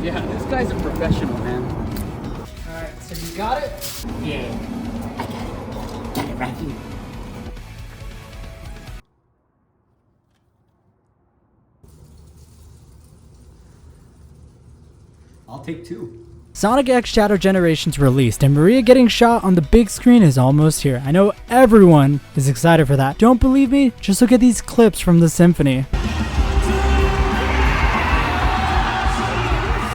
Yeah, this guy's a professional, man. Alright, so you got it? Yeah. Got it right here. I'll take 2. Sonic X Shadow Generations released, and Maria getting shot on the big screen is almost here. I know everyone is excited for that. Don't believe me? Just look at these clips from the symphony.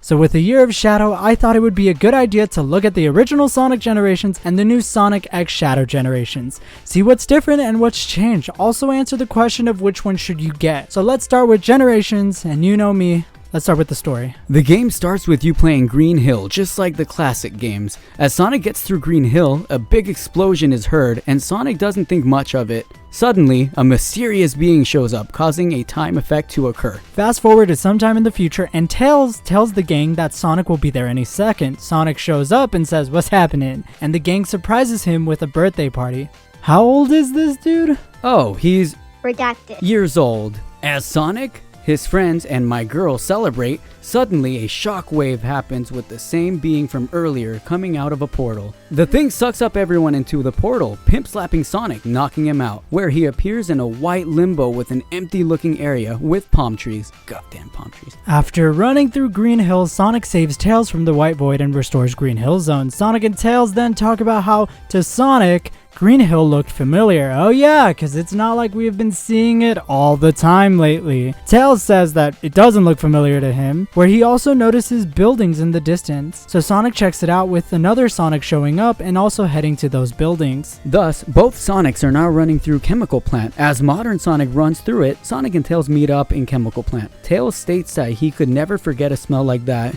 So with a year of Shadow, I thought it would be a good idea to look at the original Sonic Generations and the new Sonic X Shadow Generations. See what's different and what's changed. Also answer the question of which one should you get. So let's start with Generations, and you know me. Let's start with the story. The game starts with you playing Green Hill, just like the classic games. As Sonic gets through Green Hill, a big explosion is heard, and Sonic doesn't think much of it. Suddenly, a mysterious being shows up, causing a time effect to occur. Fast forward to sometime in the future, and Tails tells the gang that Sonic will be there any second. Sonic shows up and says, "What's happening?" And the gang surprises him with a birthday party. How old is this dude? Oh, he's Redacted. years old. As Sonic, his friends, and my girl celebrate, suddenly a shockwave happens with the same being from earlier coming out of a portal. The thing sucks up everyone into the portal, pimp slapping Sonic, knocking him out, where he appears in a white limbo with an empty looking area with palm trees. Goddamn palm trees. After running through Green Hill, Sonic saves Tails from the White Void and restores Green Hill Zone. Sonic and Tails then talk about how, to Sonic, Green Hill looked familiar. Oh yeah, because it's not like we've been seeing it all the time lately. Tails says that it doesn't look familiar to him, where he also notices buildings in the distance. So Sonic checks it out with another Sonic showing up and also heading to those buildings. Thus, both Sonics are now running through Chemical Plant. As modern Sonic runs through it, Sonic and Tails meet up in Chemical Plant. Tails states that he could never forget a smell like that,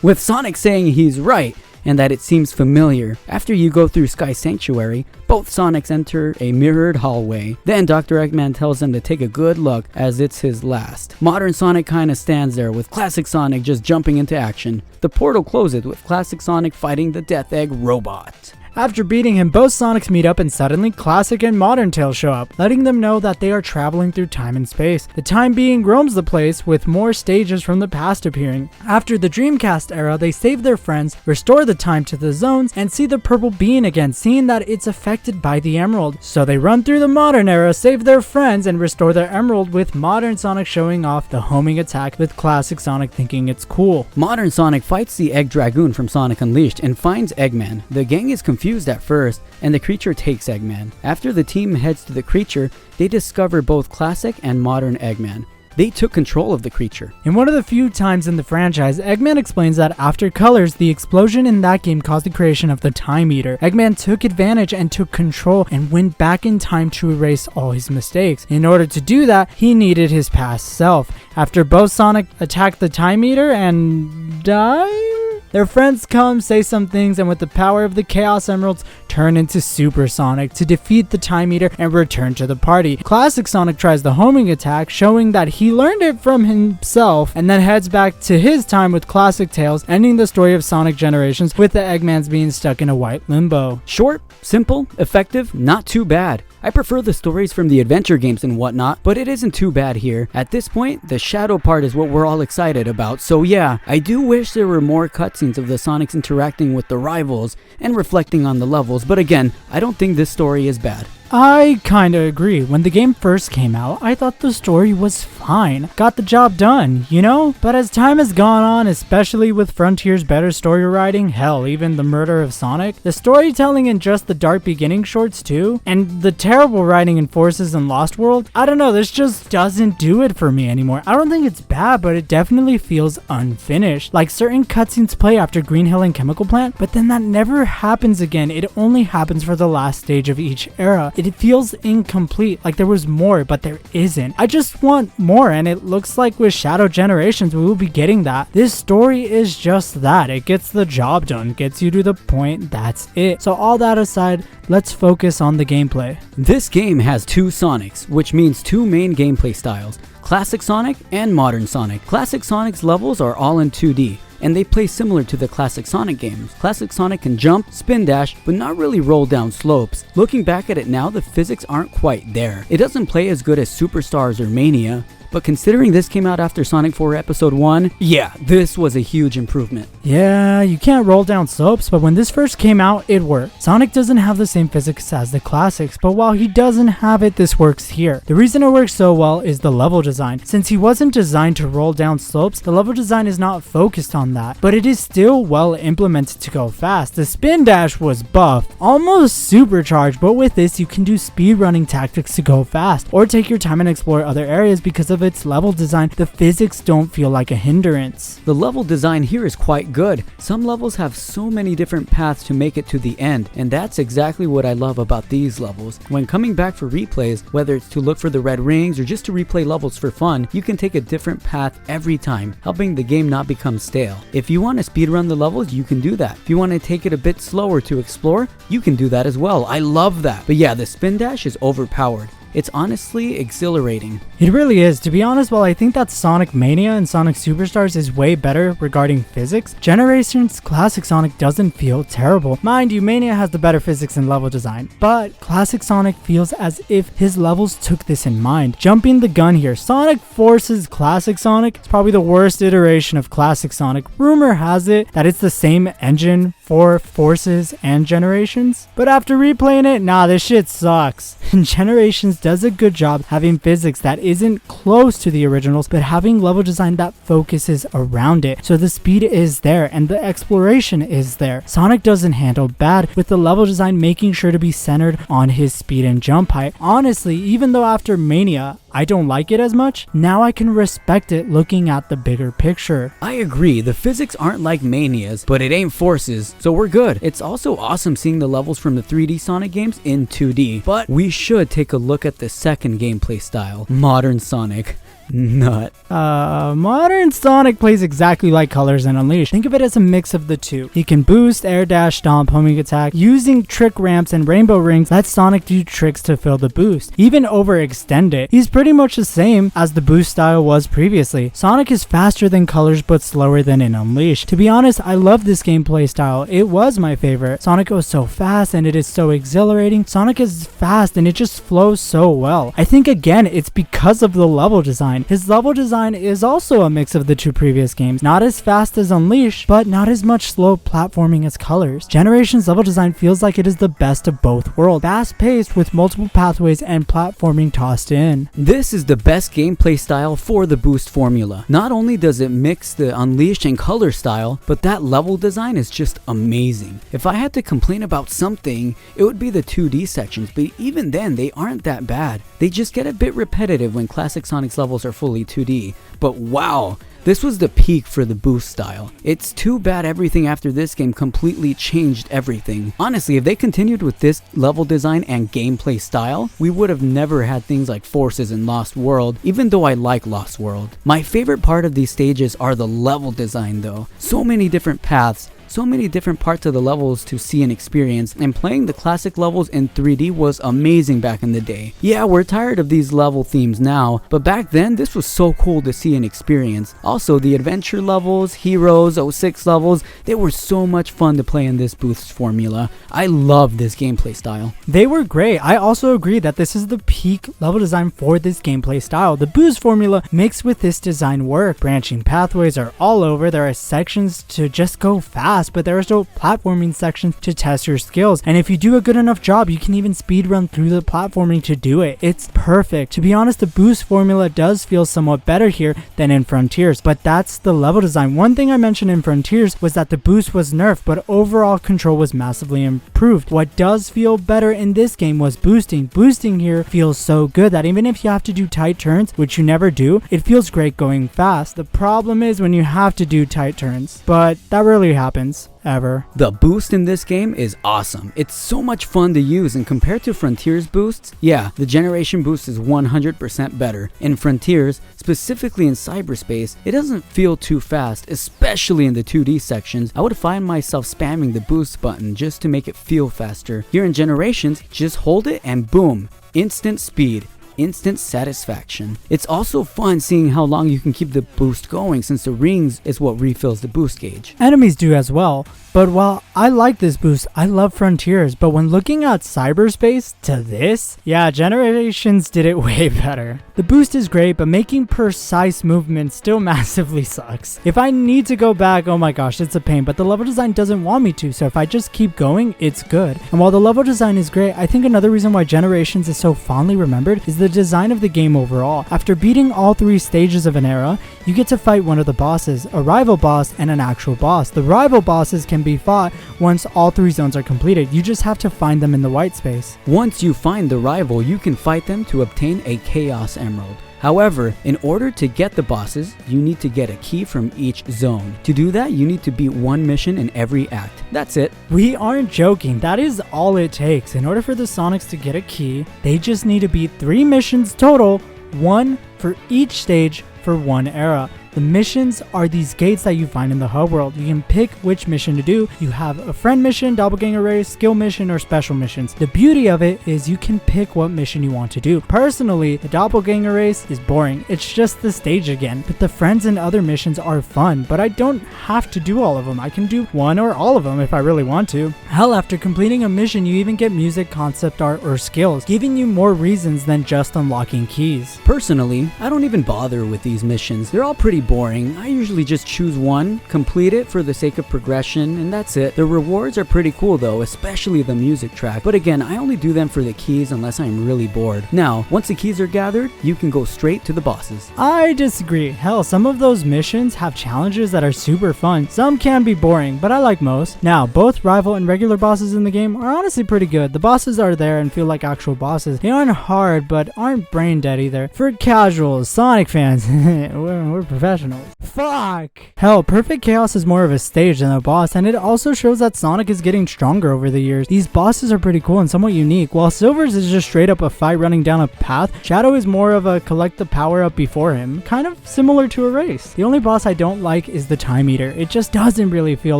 with Sonic saying he's right, and that it seems familiar. After you go through Sky Sanctuary, both Sonics enter a mirrored hallway. Then Dr. Eggman tells them to take a good look as it's his last. Modern Sonic kinda stands there with classic Sonic just jumping into action. The portal closes with classic Sonic fighting the Death Egg robot. After beating him, both Sonics meet up and suddenly Classic and Modern Tails show up, letting them know that they are traveling through time and space. The time being roams the place with more stages from the past appearing. After the Dreamcast era, they save their friends, restore the time to the zones, and see the purple being again, seeing that it's affected by the emerald. So they run through the modern era, save their friends, and restore their emerald, with Modern Sonic showing off the homing attack with Classic Sonic thinking it's cool. Modern Sonic fights the Egg Dragoon from Sonic Unleashed and finds Eggman. The gang is confused at first, and the creature takes Eggman. After the team heads to the creature, they discover both classic and modern Eggman. They took control of the creature. In one of the few times in the franchise, Eggman explains that after Colors, the explosion in that game caused the creation of the Time Eater. Eggman took advantage and took control and went back in time to erase all his mistakes. In order to do that, he needed his past self. After both Sonic attack the Time Eater and die, their friends come, say some things, and with the power of the Chaos Emeralds, turn into Super Sonic to defeat the Time Eater and return to the party. Classic Sonic tries the homing attack, showing that he learned it from himself, and then heads back to his time with Classic Tails, ending the story of Sonic Generations with the Eggmans being stuck in a white limbo. Short, simple, effective, not too bad. I prefer the stories from the adventure games and whatnot, but it isn't too bad here. At this point, the shadow part is what we're all excited about, so yeah, I do wish there were more cutscenes of the Sonics interacting with the rivals and reflecting on the levels, but again, I don't think this story is bad. I kinda agree. When the game first came out, I thought the story was fine. Got the job done, you know? But as time has gone on, especially with Frontier's better story writing, hell, even the murder of Sonic, the storytelling in just the Dark Beginning shorts too, and the terrible writing in Forces and Lost World, I don't know, this just doesn't do it for me anymore. I don't think it's bad, but it definitely feels unfinished. Like certain cutscenes play after Green Hill and Chemical Plant, but then that never happens again. It only happens for the last stage of each era. It feels incomplete, like there was more, but there isn't. I just want more, and it looks like with Shadow Generations we will be getting that. This story is just that. It gets the job done, gets you to the point, that's it. So all that aside, let's focus on the gameplay. This game has two Sonics, which means two main gameplay styles, Classic Sonic and Modern Sonic. Classic Sonic's levels are all in 2D, and they play similar to the Classic Sonic games. Classic Sonic can jump, spin dash, but not really roll down slopes. Looking back at it now, the physics aren't quite there. It doesn't play as good as Superstars or Mania, but considering this came out after Sonic 4 Episode 1, yeah, this was a huge improvement. Yeah, you can't roll down slopes, but when this first came out, it worked. Sonic doesn't have the same physics as the classics, but while he doesn't have it, this works here. The reason it works so well is the level design. Since he wasn't designed to roll down slopes, the level design is not focused on that, but it is still well implemented to go fast. The spin dash was buffed, almost supercharged, but with this you can do speed running tactics to go fast, or take your time and explore other areas. Because of its level design, the physics don't feel like a hindrance. The level design here is quite good. Some levels have so many different paths to make it to the end, and that's exactly what I love about these levels. When coming back for replays, whether it's to look for the red rings or just to replay levels for fun, you can take a different path every time, helping the game not become stale. If you want to speedrun the levels, you can do that. If you want to take it a bit slower to explore, you can do that as well. I love that. But yeah, the spin dash is overpowered. It's honestly exhilarating. It really is. To be honest, while I think that Sonic Mania and Sonic Superstars is way better regarding physics, Generations Classic Sonic doesn't feel terrible. Mind you, Mania has the better physics and level design, but Classic Sonic feels as if his levels took this in mind. Jumping the gun here, Sonic Forces Classic Sonic is probably the worst iteration of Classic Sonic. Rumor has it that it's the same engine for Forces and Generations, but after replaying it, nah, this shit sucks. Generations does a good job having physics that isn't close to the originals, but having level design that focuses around it. So the speed is there and the exploration is there. Sonic doesn't handle bad, with the level design making sure to be centered on his speed and jump height. Honestly, even though after Mania, I don't like it as much, now I can respect it looking at the bigger picture. I agree, the physics aren't like Mania's, but it ain't Forces, so we're good. It's also awesome seeing the levels from the 3D Sonic games in 2D, but we should take a look at the second gameplay style, Modern Sonic. Nut. Modern Sonic plays exactly like Colors and Unleashed. Think of it as a mix of the two. He can boost, air dash, stomp, homing attack. Using trick ramps and rainbow rings lets Sonic do tricks to fill the boost, even overextend it. He's pretty much the same as the boost style was previously. Sonic is faster than Colors but slower than in Unleashed. To be honest, I love this gameplay style. It was my favorite. Sonic goes so fast and it is so exhilarating. Sonic is fast and it just flows so well. I think again, it's because of the level design. His level design is also a mix of the two previous games. Not as fast as Unleashed, but not as much slow platforming as Colors. Generations level design feels like it is the best of both worlds. Fast paced with multiple pathways and platforming tossed in. This is the best gameplay style for the boost formula. Not only does it mix the Unleashed and Color style, but that level design is just amazing. If I had to complain about something, it would be the 2D sections, but even then they aren't that bad. They just get a bit repetitive when Classic Sonic's levels are fully 2D, but wow, this was the peak for the boost style. It's too bad everything after this game completely changed everything. Honestly, if they continued with this level design and gameplay style, we would have never had things like Forces and Lost World, even though I like Lost World. My favorite part of these stages are the level design though. So many different paths, so many different parts of the levels to see and experience, and playing the classic levels in 3D was amazing back in the day. Yeah, we're tired of these level themes now, but back then this was so cool to see and experience. Also, the adventure levels, Heroes, 06 levels, they were so much fun to play in this boost formula. I love this gameplay style. They were great. I also agree that this is the peak level design for this gameplay style. The boost formula mixed with this design work. Branching pathways are all over. There are sections to just go fast, but there are still platforming sections to test your skills, and if you do a good enough job, you can even speed run through the platforming to do it. It's perfect. To be honest, the boost formula does feel somewhat better here than in Frontiers, but that's the level design. One thing I mentioned in Frontiers was that the boost was nerfed, but overall control was massively improved. What does feel better in this game was boosting. Boosting here feels so good that even if you have to do tight turns, which you never do, it feels great going fast. The problem is when you have to do tight turns, but that rarely happens. Ever. The boost in this game is awesome. It's so much fun to use, and compared to Frontiers boosts, yeah, the Generation boost is 100% better. In Frontiers, specifically in cyberspace, it doesn't feel too fast, especially in the 2D sections. I would find myself spamming the boost button just to make it feel faster. Here in Generations, just hold it and boom, instant speed. instant satisfaction. It's also fun seeing how long you can keep the boost going since the rings is what refills the boost gauge. Enemies do as well. But while I like this boost, I love Frontiers, but when looking at cyberspace to this, yeah, Generations did it way better. The boost is great, but making precise movement still massively sucks. If I need to go back, oh my gosh, it's a pain, but the level design doesn't want me to, so if I just keep going, it's good. And while the level design is great, I think another reason why Generations is so fondly remembered is the design of the game overall. After beating all 3 stages of an era, you get to fight one of the bosses, a rival boss and an actual boss. The rival bosses can be fought once all 3 zones are completed. You just have to find them in the white space. Once you find the rival, you can fight them to obtain a Chaos Emerald. However, in order to get the bosses, you need to get a key from each zone. To do that, you need to beat 1 mission in every act. That's it. We aren't joking, that is all it takes. In order for the Sonics to get a key, they just need to beat 3 missions total, 1 for each stage for 1 era. The missions are these gates that you find in the hub world. You can pick which mission to do. You have a friend mission, doppelganger race, skill mission, or special missions. The beauty of it is you can pick what mission you want to do. Personally, the doppelganger race is boring. It's just the stage again. But the friends and other missions are fun, but I don't have to do all of them. I can do 1 or all of them if I really want to. Hell, after completing a mission, you even get music, concept art, or skills, giving you more reasons than just unlocking keys. Personally, I don't even bother with these missions. They're all pretty boring. I usually just choose one, complete it for the sake of progression, and that's it. The rewards are pretty cool though, especially the music track. But again, I only do them for the keys unless I'm really bored. Now, once the keys are gathered, you can go straight to the bosses. I disagree. Hell, some of those missions have challenges that are super fun. Some can be boring, but I like most. Now, both rival and regular bosses in the game are honestly pretty good. The bosses are there and feel like actual bosses. They aren't hard, but aren't brain dead either. For casuals, Sonic fans, we're professionals. Fuck! Hell, Perfect Chaos is more of a stage than a boss, and it also shows that Sonic is getting stronger over the years. These bosses are pretty cool and somewhat unique. While Silver's is just straight up a fight running down a path, Shadow is more of a collect the power up before him, kind of similar to a race. The only boss I don't like is the Time Eater. It just doesn't really feel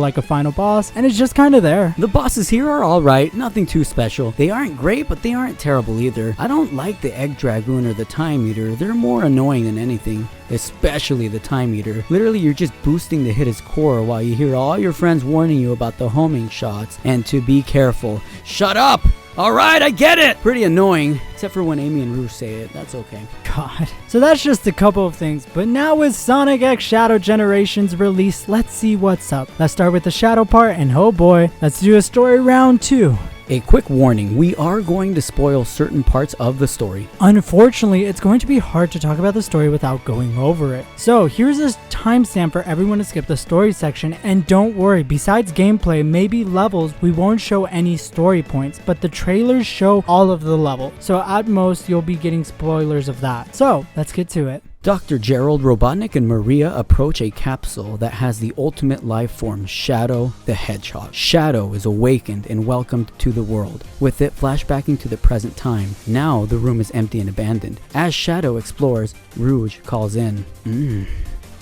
like a final boss, and it's just kind of there. The bosses here are alright, nothing too special. They aren't great, but they aren't terrible either. I don't like the Egg Dragoon or the Time Eater. They're more annoying than anything. Especially the Time Eater. Literally, you're just boosting to hit his core while you hear all your friends warning you about the homing shots and to be careful. Shut up! Alright, I get it! Pretty annoying, except for when Amy and Rouge say it. That's okay. God. So that's just a couple of things, but now with Sonic X Shadow Generations release, let's see what's up. Let's start with the Shadow part, and oh boy, let's do a story round 2. A quick warning, we are going to spoil certain parts of the story. Unfortunately, it's going to be hard to talk about the story without going over it. So here's a timestamp for everyone to skip the story section, and don't worry, besides gameplay, maybe levels, we won't show any story points, but the trailers show all of the levels. So at most, you'll be getting spoilers of that. So let's get to it. Dr. Gerald Robotnik and Maria approach a capsule that has the ultimate life form, Shadow the Hedgehog. Shadow is awakened and welcomed to the world, with it flashbacking to the present time. Now the room is empty and abandoned. As Shadow explores, Rouge calls in.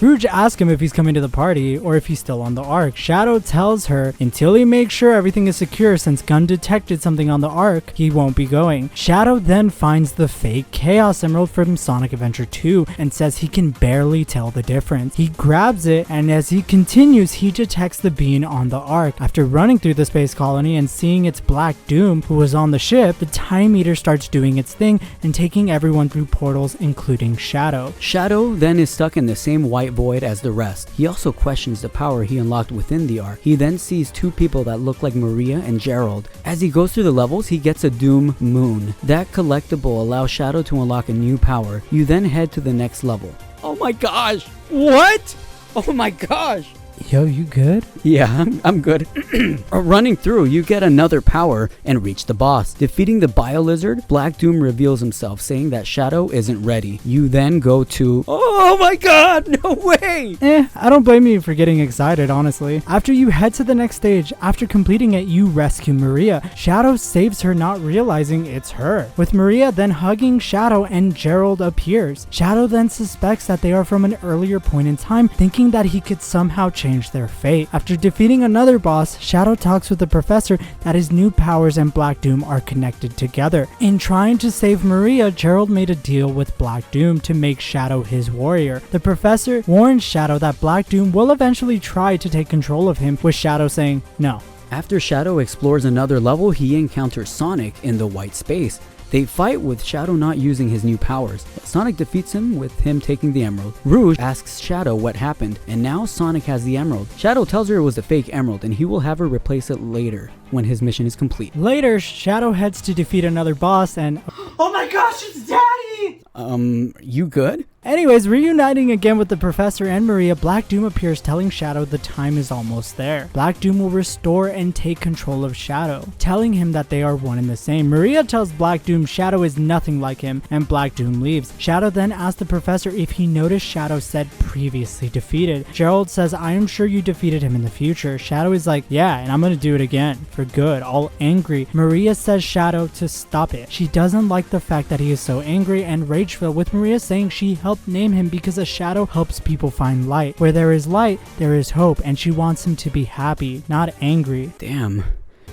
Rouge asks him if he's coming to the party or if he's still on the Ark. Shadow tells her until he makes sure everything is secure, since Gun detected something on the Ark, he won't be going. Shadow then finds the fake Chaos Emerald from Sonic Adventure 2 and says he can barely tell the difference. He grabs it, and as he continues, he detects the being on the Ark. After running through the space colony and seeing its Black Doom, who was on the ship, the Time Eater starts doing its thing and taking everyone through portals, including Shadow. Shadow then is stuck in the same white void as the rest. He also questions the power he unlocked within the Ark. He then sees 2 people that look like Maria and Gerald. As he goes through the levels, he gets a Doom Moon. That collectible allows Shadow to unlock a new power. You then head to the next level. Oh my gosh! What? Oh my gosh! Yo, you good? Yeah, I'm good. Running through, you get another power and reach the boss. Defeating the Bio-Lizard, Black Doom reveals himself, saying that Shadow isn't ready. You then go to... Oh my god, no way! I don't blame you for getting excited, honestly. After you head to the next stage, after completing it, you rescue Maria. Shadow saves her, not realizing it's her. With Maria then hugging Shadow, and Gerald appears. Shadow then suspects that they are from an earlier point in time, thinking that he could somehow change change their fate. After defeating another boss, Shadow talks with the professor that his new powers and Black Doom are connected together. In trying to save Maria, Gerald made a deal with Black Doom to make Shadow his warrior. The professor warns Shadow that Black Doom will eventually try to take control of him, with Shadow saying no. After Shadow explores another level, he encounters Sonic in the white space. They fight with Shadow not using his new powers. Sonic defeats him with him taking the emerald. Rouge asks Shadow what happened, and now Sonic has the emerald. Shadow tells her it was a fake emerald and he will have her replace it later when his mission is complete. Later, Shadow heads to defeat another boss and oh my gosh, it's Daddy! You good? Anyways, reuniting again with the professor and Maria, Black Doom appears telling Shadow the time is almost there. Black Doom will restore and take control of Shadow, telling him that they are one and the same. Maria tells Black Doom Shadow is nothing like him, and Black Doom leaves. Shadow then asks the professor if he noticed Shadow said previously defeated. Gerald says, I am sure you defeated him in the future. Shadow is like, yeah, and I'm gonna do it again, for good, all angry. Maria says Shadow to stop it. She doesn't like the fact that he is so angry and rageful, with Maria saying she helped name him because a shadow helps people find light. Where there is light, there is hope, and she wants him to be happy, not angry. Damn.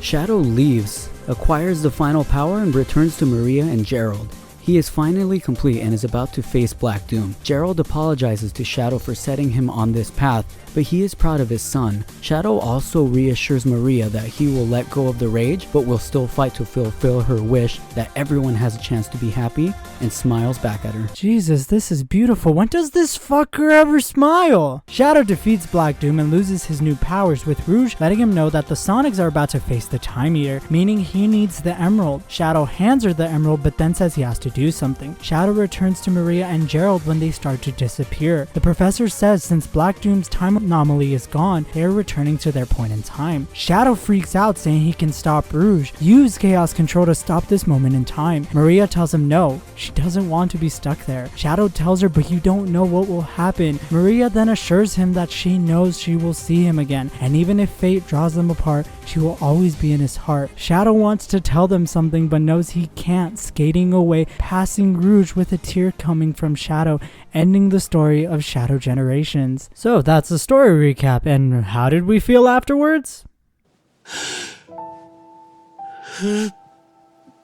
Shadow leaves, acquires the final power, and returns to Maria and Gerald. He is finally complete and is about to face Black Doom. Gerald apologizes to Shadow for setting him on this path, but he is proud of his son. Shadow also reassures Maria that he will let go of the rage, but will still fight to fulfill her wish that everyone has a chance to be happy, and smiles back at her. Jesus, this is beautiful. When does this fucker ever smile? Shadow defeats Black Doom and loses his new powers, with Rouge letting him know that the Sonics are about to face the Time Eater, meaning he needs the emerald. Shadow hands her the emerald, but then says he has to do something. Shadow returns to Maria and Gerald when they start to disappear. The professor says since Black Doom's time anomaly is gone, they are returning to their point in time. Shadow freaks out, saying he can stop Rouge. Use Chaos Control to stop this moment in time. Maria tells him no, she doesn't want to be stuck there. Shadow tells her, but you don't know what will happen. Maria then assures him that she knows she will see him again, and even if fate draws them apart, she will always be in his heart. Shadow wants to tell them something, but knows he can't, skating away, passing Rouge with a tear coming from Shadow, ending the story of Shadow Generations. So that's the story recap, and how did we feel afterwards?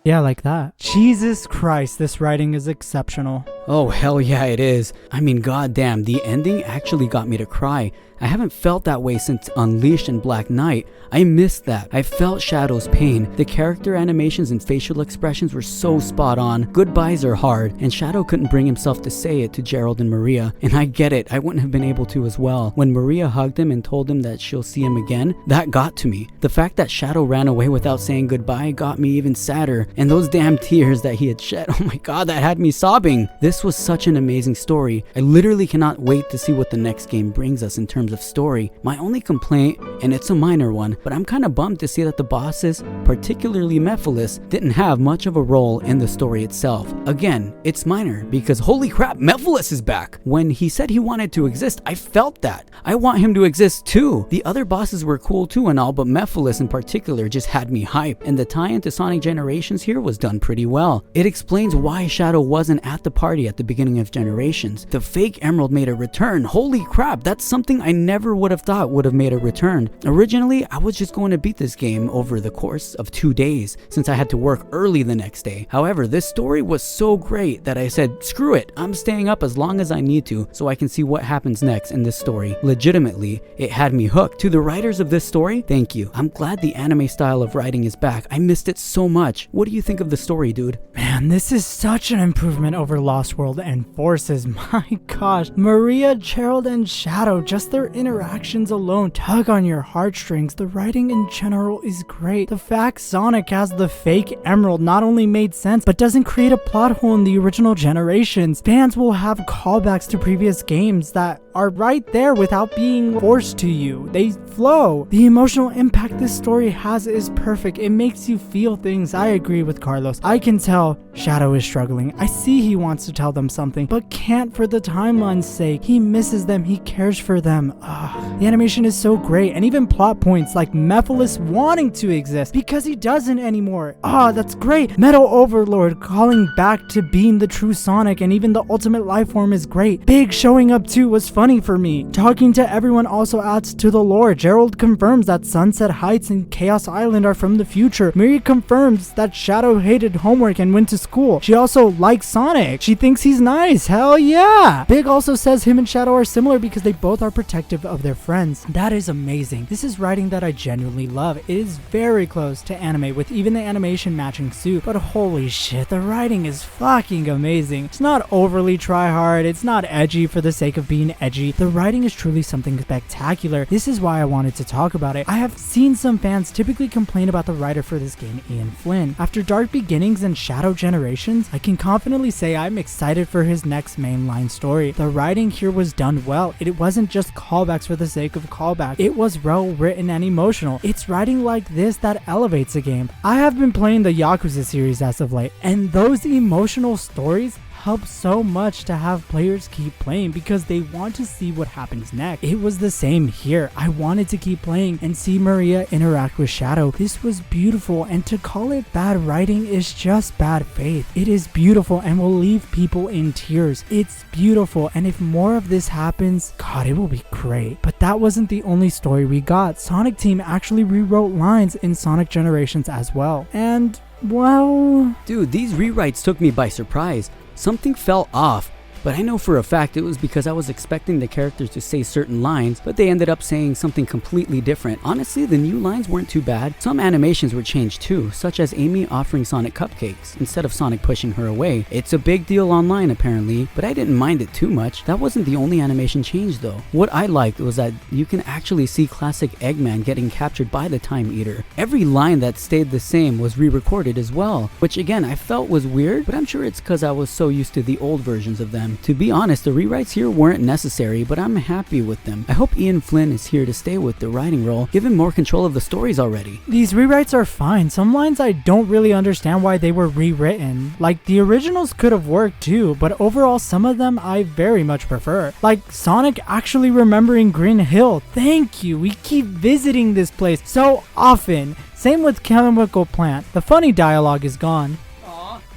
Yeah, like that. Jesus Christ, this writing is exceptional. Oh hell yeah it is. I mean goddamn, the ending actually got me to cry. I haven't felt that way since Unleashed and Black Knight. I missed that. I felt Shadow's pain. The character animations and facial expressions were so spot on. Goodbyes are hard, and Shadow couldn't bring himself to say it to Gerald and Maria. And I get it, I wouldn't have been able to as well. When Maria hugged him and told him that she'll see him again, that got to me. The fact that Shadow ran away without saying goodbye got me even sadder. And those damn tears that he had shed, oh my god, that had me sobbing. This was such an amazing story. I literally cannot wait to see what the next game brings us in terms of story. My only complaint, and it's a minor one, but I'm kind of bummed to see that the bosses, particularly Mephiles, didn't have much of a role in the story itself. Again, it's minor because holy crap, Mephiles is back. When he said he wanted to exist, I felt that. I want him to exist too. The other bosses were cool too and all, but Mephiles in particular just had me hyped, and the tie into Sonic Generations here was done pretty well. It explains why Shadow wasn't at the party at the beginning of Generations. The fake emerald made a return. Holy crap, that's something I never would have thought would have made a return. Originally, I was just going to beat this game over the course of 2 days since I had to work early the next day. However, this story was so great that I said, screw it, I'm staying up as long as I need to so I can see what happens next in this story. Legitimately, it had me hooked. To the writers of this story, thank you. I'm glad the anime style of writing is back. I missed it so much. What do you think of the story, dude? Man, this is such an improvement over Lost World and Forces. My gosh, Maria, Gerald, and Shadow, just their interactions alone tug on your heartstrings. The writing in general is great. The fact Sonic has the fake emerald not only made sense, but doesn't create a plot hole in the original Generations. Fans will have callbacks to previous games that are right there without being forced to you. They flow. The emotional impact this story has is perfect. It makes you feel things. I agree with Carlos. I can tell Shadow is struggling. I see he wants to tell them something, but can't for the timeline's sake. He misses them. He cares for them. The animation is so great, and even plot points like Mephiles wanting to exist because he doesn't anymore. That's great. Metal Overlord calling back to being the true Sonic, and even the ultimate life form is great. Big showing up too was fun funny for me. Talking to everyone also adds to the lore. Gerald confirms that Sunset Heights and Chaos Island are from the future. Miri confirms that Shadow hated homework and went to school. She also likes Sonic. She thinks he's nice. Hell yeah! Big also says him and Shadow are similar because they both are protective of their friends. That is amazing. This is writing that I genuinely love. It is very close to anime with even the animation matching suit, but holy shit, the writing is fucking amazing. It's not overly try hard. It's not edgy for the sake of being edgy. The writing is truly something spectacular. This is why I wanted to talk about it. I have seen some fans typically complain about the writer for this game, Ian Flynn. After Dark Beginnings and Shadow Generations, I can confidently say I'm excited for his next mainline story. The writing here was done well. It wasn't just callbacks for the sake of callback. It was well written and emotional. It's writing like this that elevates a game. I have been playing the Yakuza series as of late, and those emotional stories help so much to have players keep playing because they want to see what happens next. It was the same here. I wanted to keep playing and see Maria interact with Shadow. This was beautiful, and to call it bad writing is just bad faith. It is beautiful and will leave people in tears. It's beautiful, and if more of this happens, God, it will be great. But that wasn't the only story we got. Sonic Team actually rewrote lines in Sonic Generations as well. And, well... Dude, these rewrites took me by surprise. Something fell off, but I know for a fact it was because I was expecting the characters to say certain lines, but they ended up saying something completely different. Honestly, the new lines weren't too bad. Some animations were changed too, such as Amy offering Sonic cupcakes instead of Sonic pushing her away. It's a big deal online apparently, but I didn't mind it too much. That wasn't the only animation change though. What I liked was that you can actually see classic Eggman getting captured by the Time Eater. Every line that stayed the same was re-recorded as well, which again I felt was weird, but I'm sure it's because I was so used to the old versions of them. To be honest, the rewrites here weren't necessary, but I'm happy with them. I hope Ian Flynn is here to stay with the writing role, give him more control of the stories already. These rewrites are fine. Some lines I don't really understand why they were rewritten. Like, the originals could have worked too, but overall some of them I very much prefer. Like Sonic actually remembering Green Hill. Thank you, we keep visiting this place so often. Same with Chemical Plant. The funny dialogue is gone,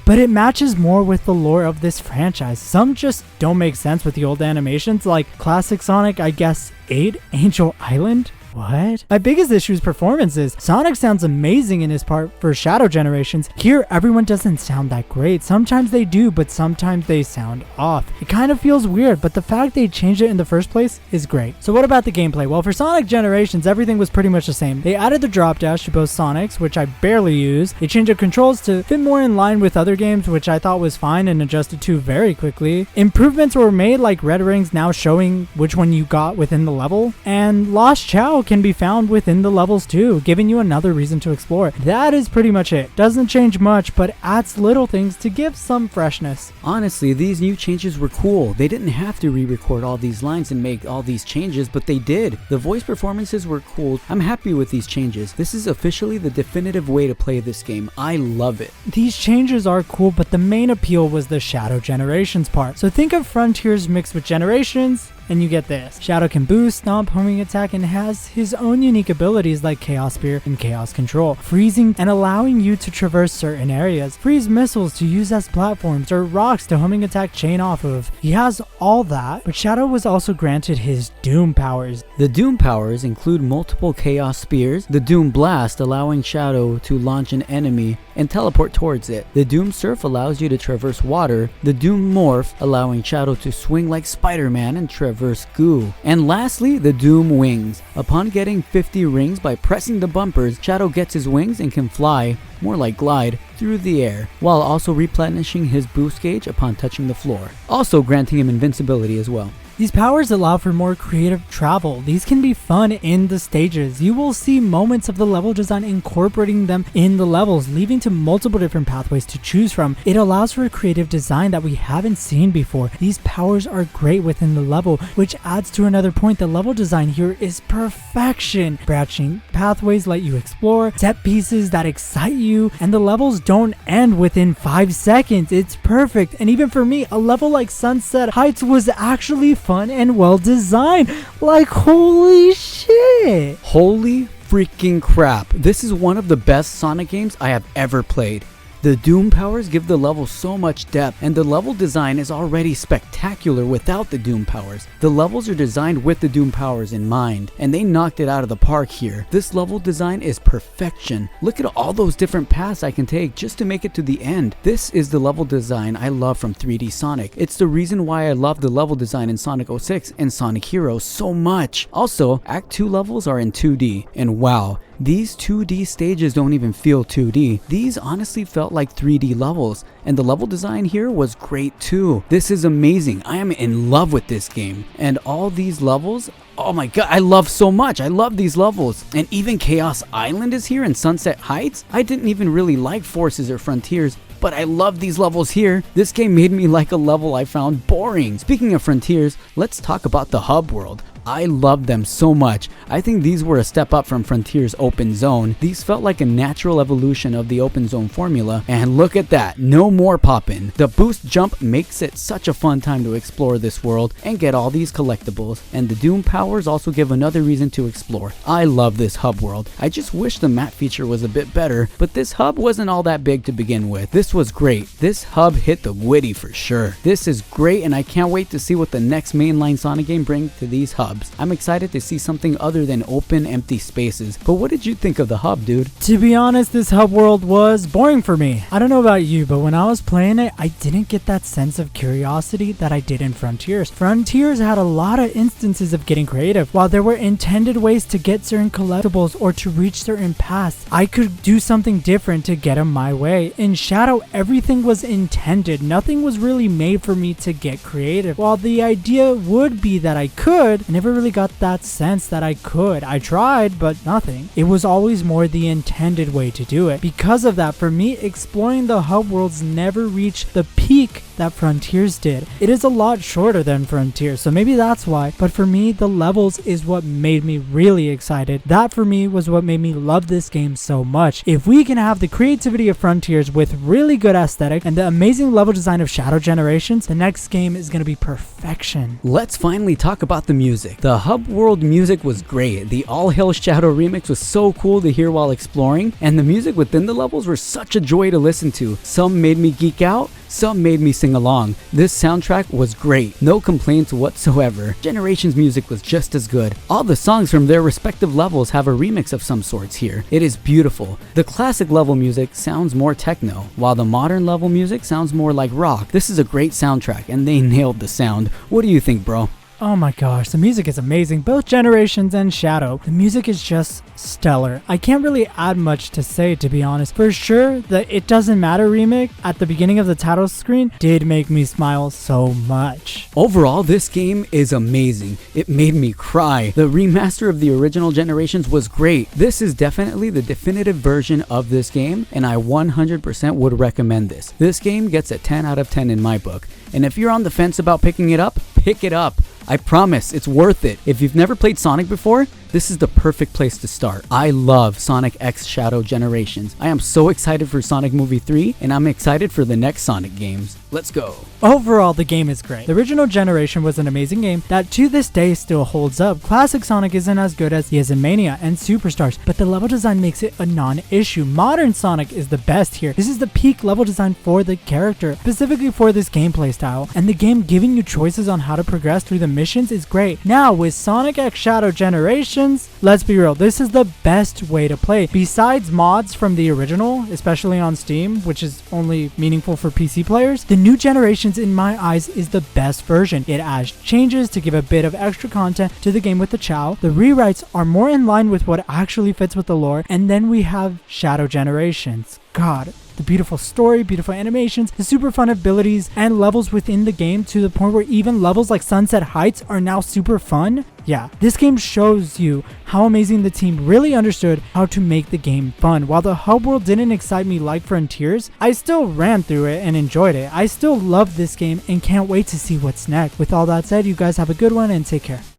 but it matches more with the lore of this franchise. Some just don't make sense with the old animations, like classic Sonic, I guess 8, Angel Island? What? My biggest issue is performances. Sonic sounds amazing in his part for Shadow Generations. Here, everyone doesn't sound that great. Sometimes they do, but sometimes they sound off. It kind of feels weird, but the fact they changed it in the first place is great. So what about the gameplay? Well, for Sonic Generations, everything was pretty much the same. They added the drop dash to both Sonics, which I barely use. They changed the controls to fit more in line with other games, which I thought was fine and adjusted to very quickly. Improvements were made, like red rings now showing which one you got within the level, and Lost Chow can be found within the levels too, giving you another reason to explore. That is pretty much it. Doesn't change much, but adds little things to give some freshness. Honestly, these new changes were cool. They didn't have to re-record all these lines and make all these changes, but they did. The voice performances were cool. I'm happy with these changes. This is officially the definitive way to play this game. I love it. These changes are cool, but the main appeal was the Shadow Generations part. So think of Frontiers mixed with Generations, and you get this. Shadow can boost, stomp, homing attack, and has his own unique abilities like Chaos Spear and Chaos Control, freezing and allowing you to traverse certain areas, freeze missiles to use as platforms, or rocks to homing attack chain off of. He has all that, but Shadow was also granted his Doom powers. The Doom powers include multiple Chaos Spears, the Doom Blast allowing Shadow to launch an enemy and teleport towards it, the Doom Surf allows you to traverse water, the Doom Morph allowing Shadow to swing like Spider-Man and traverse goo, and lastly the Doom Wings. Upon getting 50 rings by pressing the bumpers, Shadow gets his wings and can fly, more like glide, through the air, while also replenishing his boost gauge upon touching the floor, also granting him invincibility as well. These powers allow for more creative travel. These can be fun in the stages. You will see moments of the level design incorporating them in the levels, leading to multiple different pathways to choose from. It allows for a creative design that we haven't seen before. These powers are great within the level, which adds to another point. The level design here is perfection. Branching pathways let you explore, set pieces that excite you, and the levels don't end within 5 seconds. It's perfect. And even for me, a level like Sunset Heights was actually fun and well designed. Like, holy shit. Holy freaking crap. This is one of the best Sonic games I have ever played. The Doom powers give the level so much depth, and the level design is already spectacular without the Doom powers. The levels are designed with the Doom powers in mind, and they knocked it out of the park here. This level design is perfection. Look at all those different paths I can take just to make it to the end. This is the level design I love from 3D Sonic. It's the reason why I love the level design in Sonic 06 and Sonic Heroes so much. Also, Act 2 levels are in 2D, and wow, these 2D stages don't even feel 2D. These honestly felt like 3D levels, and the level design here was great too. This is amazing. I am in love with this game, and all these levels, oh my god, I love so much. I love these levels. And even Chaos Island is here in Sunset Heights. I didn't even really like Forces or Frontiers, but I love these levels here. This game made me like a level I found boring. Speaking of Frontiers, let's talk about the hub world. I love them so much. I think these were a step up from Frontier's open zone. These felt like a natural evolution of the open zone formula, and look at that, no more poppin'. The boost jump makes it such a fun time to explore this world and get all these collectibles, and the Doom powers also give another reason to explore. I love this hub world. I just wish the map feature was a bit better, but this hub wasn't all that big to begin with. This was great. This hub hit the witty for sure. This is great, and I can't wait to see what the next mainline Sonic game brings to these hubs. I'm excited to see something other than open, empty spaces. But what did you think of the hub, dude? To be honest, this hub world was boring for me. I don't know about you, but when I was playing it, I didn't get that sense of curiosity that I did in Frontiers. Frontiers had a lot of instances of getting creative. While there were intended ways to get certain collectibles or to reach certain paths, I could do something different to get them my way. In Shadow, everything was intended. Nothing was really made for me to get creative. While the idea would be that I could, I never really got that sense that I could. I tried, but nothing. It was always more the intended way to do it. Because of that, for me, exploring the hub worlds never reached the peak that Frontiers did. It is a lot shorter than Frontiers, so maybe that's why. But for me, the levels is what made me really excited. That for me was what made me love this game so much. If we can have the creativity of Frontiers with really good aesthetic and the amazing level design of Shadow Generations, the next game is going to be perfection. Let's finally talk about the music. The hub world music was great. The All Hail Shadow remix was so cool to hear while exploring, and the music within the levels were such a joy to listen to. Some made me geek out, some made me sing along. This soundtrack was great, no complaints whatsoever. Generations music was just as good. All the songs from their respective levels have a remix of some sorts here. It is beautiful. The classic level music sounds more techno, while the modern level music sounds more like rock. This is a great soundtrack, and they nailed the sound. What do you think, bro? Oh my gosh, the music is amazing, both Generations and Shadow. The music is just stellar. I can't really add much to say, to be honest. For sure, the It Doesn't Matter remake at the beginning of the title screen did make me smile so much. Overall, this game is amazing. It made me cry. The remaster of the original Generations was great. This is definitely the definitive version of this game, and I 100% would recommend this. This game gets a 10 out of 10 in my book. And if you're on the fence about picking it up, pick it up. I promise, it's worth it. If you've never played Sonic before, this is the perfect place to start. I love Sonic X Shadow Generations. I am so excited for Sonic Movie 3, and I'm excited for the next Sonic games. Let's go. Overall, the game is great. The original Generation was an amazing game that to this day still holds up. Classic Sonic isn't as good as he is in Mania and Superstars, but the level design makes it a non-issue. Modern Sonic is the best here. This is the peak level design for the character, specifically for this gameplay style, and the game giving you choices on how to progress through the missions is great. Now, with Sonic X Shadow Generations, let's be real, this is the best way to play. Besides mods from the original, especially on Steam, which is only meaningful for PC players, the new Generations in my eyes is the best version. It adds changes to give a bit of extra content to the game with the Chow. The rewrites are more in line with what actually fits with the lore, and then we have Shadow Generations. God, the beautiful story, beautiful animations, the super fun abilities, and levels within the game to the point where even levels like Sunset Heights are now super fun. Yeah, this game shows you how amazing the team really understood how to make the game fun. While the hub world didn't excite me like Frontiers, I still ran through it and enjoyed it. I still love this game and can't wait to see what's next. With all that said, you guys have a good one and take care.